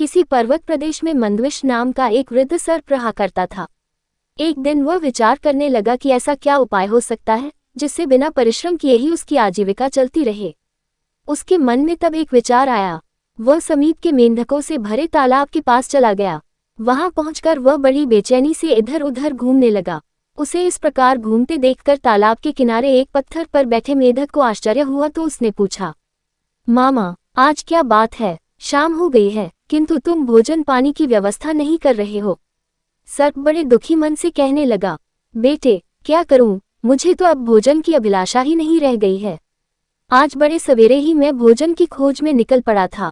किसी पर्वत प्रदेश में मंदविश नाम का एक वृद्ध सर्प रहा करता था। एक दिन वह विचार करने लगा कि ऐसा क्या उपाय हो सकता है जिससे बिना परिश्रम किए ही उसकी आजीविका चलती रहे। उसके मन में तब एक विचार आया। वह समीप के मेंढकों से भरे तालाब के पास चला गया। वहां पहुंचकर वह बड़ी बेचैनी से इधर उधर घूमने लगा। उसे इस प्रकार घूमते देखकर तालाब के किनारे एक पत्थर पर बैठे मेंढक को आश्चर्य हुआ तो उसने पूछा, मामा, आज क्या बात है? शाम हो गई है किंतु तुम भोजन पानी की व्यवस्था नहीं कर रहे हो। सर्प बड़े दुखी मन से कहने लगा, बेटे, क्या करूं, मुझे तो अब भोजन की अभिलाषा ही नहीं रह गई है। आज बड़े सवेरे ही मैं भोजन की खोज में निकल पड़ा था।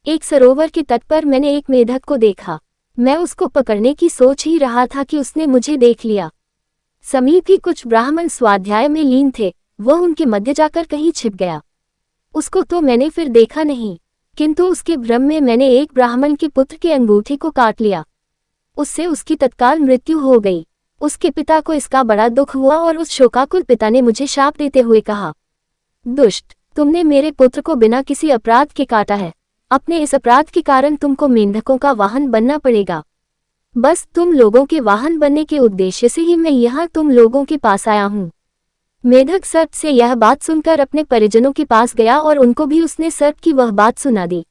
एक सरोवर के तट पर मैंने एक मेंढक को देखा। मैं उसको पकड़ने की सोच ही रहा था कि उसने मुझे देख लिया। समीप ही कुछ ब्राह्मण स्वाध्याय में लीन थे। वह उनके मध्य जाकर कहीं छिप गया। उसको तो मैंने फिर देखा नहीं, किंतु उसके भ्रम में मैंने एक ब्राह्मण के पुत्र के अंगूठे को काट लिया। उससे उसकी तत्काल मृत्यु हो गई। उसके पिता को इसका बड़ा दुख हुआ और उस शोकाकुल पिता ने मुझे शाप देते हुए कहा, दुष्ट, तुमने मेरे पुत्र को बिना किसी अपराध के काटा है। अपने इस अपराध के कारण तुमको मेंढकों का वाहन बनना पड़ेगा। बस तुम लोगों के वाहन बनने के उद्देश्य से ही मैं यहाँ तुम लोगों के पास आया हूँ। मेंढक सर्प से यह बात सुनकर अपने परिजनों के पास गया और उनको भी उसने सर्प की वह बात सुना दी।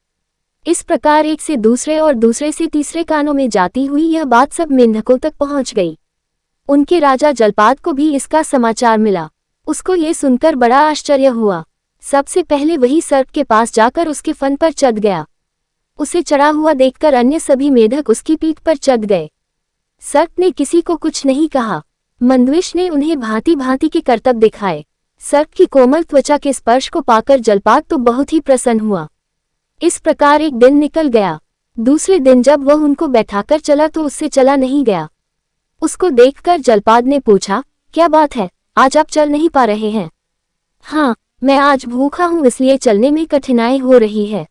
इस प्रकार एक से दूसरे और दूसरे से तीसरे कानों में जाती हुई यह बात सब मेंढकों तक पहुंच गई। उनके राजा जलपाद को भी इसका समाचार मिला। उसको ये सुनकर बड़ा आश्चर्य हुआ। सबसे पहले वही सर्प के पास जाकर उसके फन पर चढ़ गया। उसे चढ़ा हुआ देखकर अन्य सभी मेंढक उसकी पीठ पर चढ़ गए। सर्प ने किसी को कुछ नहीं कहा। मंदविश ने उन्हें भांति भांति के करतब दिखाए। सर्प की कोमल त्वचा के स्पर्श को पाकर जलपाद तो बहुत ही प्रसन्न हुआ। इस प्रकार एक दिन निकल गया। दूसरे दिन जब वह उनको बैठाकर चला तो उससे चला नहीं गया। उसको देखकर जलपाद ने पूछा, क्या बात है, आज आप चल नहीं पा रहे हैं? हाँ, मैं आज भूखा हूँ इसलिए चलने में कठिनाई हो रही है।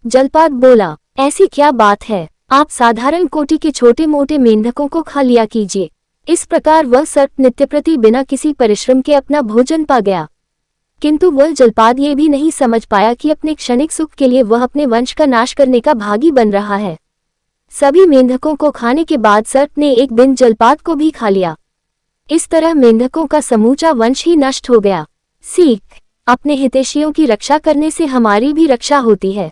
जलपाद बोला, ऐसी क्या बात है, आप साधारण कोटि के छोटे मोटे मेंढकों को खा लिया कीजिए। इस प्रकार वह सर्प नित्य प्रति बिना किसी परिश्रम के अपना भोजन पा गया। किंतु वह जलपाद ये भी नहीं समझ पाया कि अपने क्षणिक सुख के लिए वह अपने वंश का नाश करने का भागी बन रहा है। सभी मेंढकों को खाने के बाद सर्प ने एक दिन जलपाद को भी खा लिया। इस तरह मेंढकों का समूचा वंश ही नष्ट हो गया। सीख, अपने हितैषियों की रक्षा करने से हमारी भी रक्षा होती है।